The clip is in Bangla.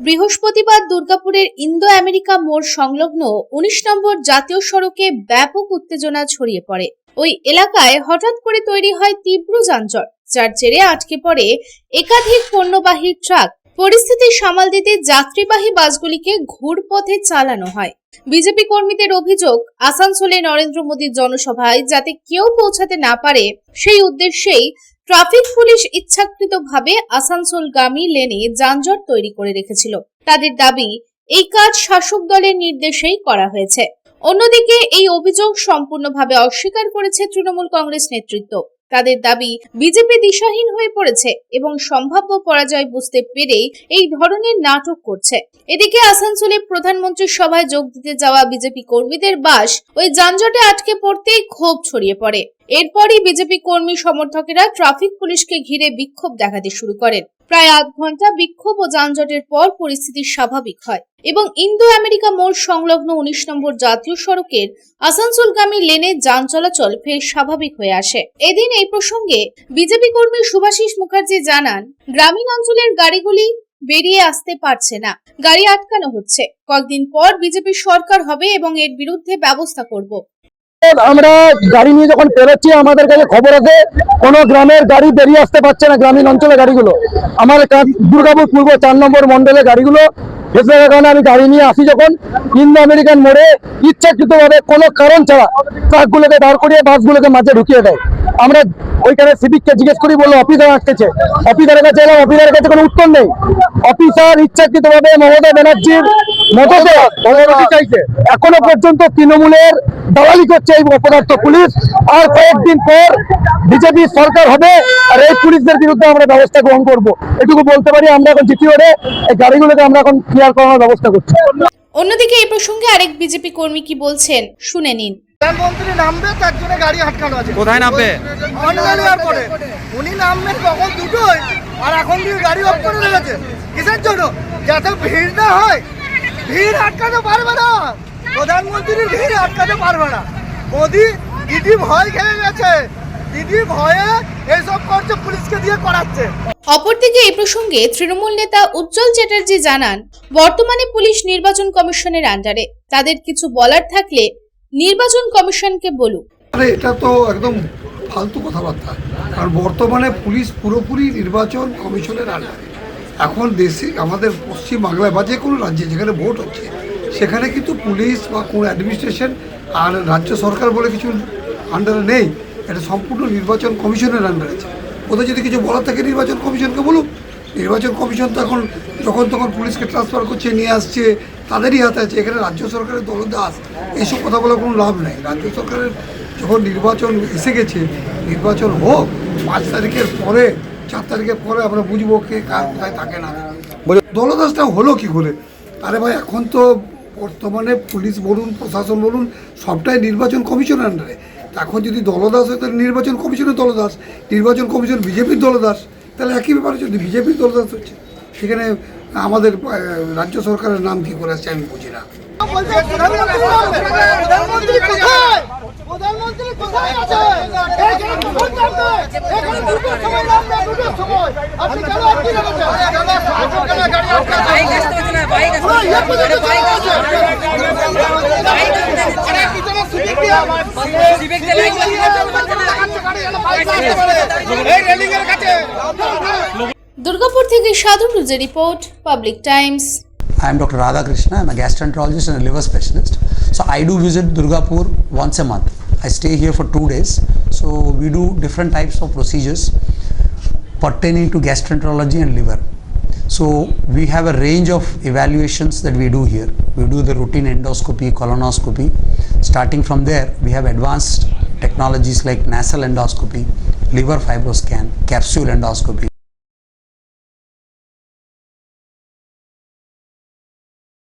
বৃহস্পতিবার দুর্গাপুরের ইন্দো আমেরিকা মোড় সংলগ্ন ১৯ নম্বর জাতীয় সড়কে ব্যাপক উত্তেজনা ছড়িয়ে পড়ে। ওই এলাকায় হঠাৎ করে তৈরি হয় তীব্র যানজট, যার জেরে আটকে পড়ে একাধিক পণ্যবাহী ট্রাক। পরিস্থিতি সামাল দিতে যাত্রীবাহী বাসগুলিকে ঘুরপথে চালানো হয়। বিজেপি কর্মীদের অভিযোগ, আসানসোলে নরেন্দ্র মোদীর জনসভায় যাতে কেউ পৌঁছাতে না পারে সেই উদ্দেশ্যেই ট্রাফিক পুলিশ ইচ্ছাকৃতভাবে আসানসোলগামী লেনে যানজট তৈরি করে রেখেছিল। তাদের দাবি, এই কাজ শাসক দলের নির্দেশেই করা হয়েছে। অন্যদিকে এই অভিযোগ সম্পূর্ণভাবে অস্বীকার করেছে তৃণমূল কংগ্রেস নেতৃত্ব। তাদের দাবি, বিজেপি দিশাহীন হয়ে পড়েছে এবং সম্ভাব্য পরাজয় বুঝতে পেরেই এই ধরনের নাটক করছে। এদিকে আসানসোলে প্রধানমন্ত্রীর সভায় যোগ দিতে যাওয়া বিজেপি কর্মীদের বাস ওই যানজটে আটকে পড়তেই ক্ষোভ ছড়িয়ে পড়ে। এরপরই বিজেপি কর্মী সমর্থকেরা ট্রাফিক পুলিশকে ঘিরে বিক্ষোভ দেখাতে শুরু করেন। প্রায় আধ ঘন্টা বিক্ষোভ ও যানজটের পর পরিস্থিতি স্বাভাবিক হয় এবং ইন্দো আমেরিকা মোড় সংলগ্ন ১৯ নম্বর জাতীয় সড়কের আসানসোলগামী লেনে যান চলাচল ফের স্বাভাবিক হয়ে আসে। এদিন এই প্রসঙ্গে বিজেপি কর্মী শুভাশিস মুখার্জি জানান, গ্রামীণ অঞ্চলের গাড়িগুলি বেরিয়ে আসতে পারছে না, গাড়ি আটকানো হচ্ছে। কয়েকদিন পর বিজেপি সরকার হবে এবং এর বিরুদ্ধে ব্যবস্থা করব। আমরা গাড়ি নিয়ে যখন পেরোচ্ছি, আমাদের কাছে খবর আছে কোনো গ্রামের গাড়ি বেরিয়ে আসতে পারছে না। গ্রামীণ অঞ্চলের গাড়িগুলো, আমার দুর্গাপুর পূর্ব ৪ নম্বর মন্ডলের গাড়িগুলো ফেসে থাকার কারণে আমি গাড়ি নিয়ে আসি যখন ইন্দো আমেরিকান মোড়ে ইচ্ছাকৃতভাবে কোনো কারণ ছাড়া ট্রাকগুলোকে দাঁড় করিয়ে বাসগুলোকে মাঝে ঢুকিয়ে দেয়। আমরা ওইখানে সিভিককে জিজ্ঞেস করি, বললো অফিসার আসতেছে। অফিসারের কাছে এলাম, অফিসারের কাছে কোনো উত্তর নেই। অফিসার ইচ্ছাকৃতভাবে মমতা ব্যানার্জির মদতে চাইছে। এখনো পর্যন্ত তৃণমূলের দালালি করছে এই অপদার্থ পুলিশ। আর কয়েকদিন পর বিজেপি সরকার হবে আর এই পুলিশদের বিরুদ্ধে আমরা ব্যবস্থা গ্রহণ করবো, এটুকু বলতে পারি। আমরা এখন জিটি রোডে এই গাড়িগুলোকে আমরা এখন ক্লিয়ার করানোর ব্যবস্থা করছি। অন্যদিকে এই প্রসঙ্গে আরেক বিজেপি কর্মী কি বলছেন শুনে নিন। প্রধানমন্ত্রী নামবে, তার জন্য গাড়ি আটকানো আছে। কোথায় নামবে? এয়ারপোর্টে উনি নামবেন কখন? দুটোই। আর এখন দিয়ে গাড়ি অফ করে রেখেছে কিসের জন্য? যাতে ভিড় না হয়। ভিড় আটকাতে পারবে না, প্রধানমন্ত্রীর ভিড় আটকাতে পারবে না। মোদি দিদি ভয় খেয়ে গেছে, দিদি ভয়ে এইসব করছে, পুলিশকে দিয়ে করাচ্ছে। অপরদিকে এই প্রসঙ্গে তৃণমূল নেতা উজ্জ্বল চ্যাটার্জি জানান, বর্তমানে পুলিশ নির্বাচন কমিশনের আন্ডারে। তাদের কিছু বলার থাকলে নির্বাচন কমিশনকে বলুক। এটা তো একদম ফালতু কথাবার্তা, কারণ বর্তমানে পুলিশ পুরোপুরি নির্বাচন কমিশনের আন্ডারে। এখন দেশে আমাদের পশ্চিম বাংলায় বা যে কোনো রাজ্যে যেখানে ভোট হচ্ছে, সেখানে কিন্তু পুলিশ বা কোনো অ্যাডমিনিস্ট্রেশন আর রাজ্য সরকার বলে কিছু আন্ডারে নেই। এটা সম্পূর্ণ নির্বাচন কমিশনের আন্ডারে আছে। ওদের যদি কিছু বলার থাকে নির্বাচন কমিশনকে বলুক। নির্বাচন কমিশন তো এখন যখন তখন পুলিশকে ট্রান্সফার করছে, নিয়ে আসছে, তাদেরই হাতে আছে। এখানে রাজ্য সরকারের দলদাস, এইসব কথা বলার কোনো লাভ নেই। রাজ্য সরকারের যখন নির্বাচন এসে গেছে, নির্বাচন হোক। ৫ তারিখের পরে, ৪ তারিখের পরে আমরা বুঝবো কে কার কোথায় থাকে না। দলদাসটা হলো কি করে? আরে ভাই, এখন তো বর্তমানে পুলিশ বলুন, প্রশাসন বলুন, সবটাই নির্বাচন কমিশনের আন্ডারে। এখন যদি দলদাস হয় তাহলে নির্বাচন কমিশনের দলদাস, নির্বাচন কমিশন বিজেপির দলদাস। তাহলে একই ব্যাপারে যদি বিজেপির দলদাস হচ্ছে, সেখানে আমাদের রাজ্য সরকারের নাম কি করে আসছে আমি বুঝি না। দুর্গাপুর থেকে সাধু রুজের report, public times. I am Dr. Radha Krishna. I am a gastroenterologist and a liver specialist. So I do visit Durgapur once a month. I stay here for 2 days. So we do different types of procedures pertaining to gastroenterology and liver. So we have a range of evaluations that we do here. We do the routine endoscopy, colonoscopy. Starting from there, we have advanced technologies like nasal endoscopy, liver fibroscan, capsule endoscopy.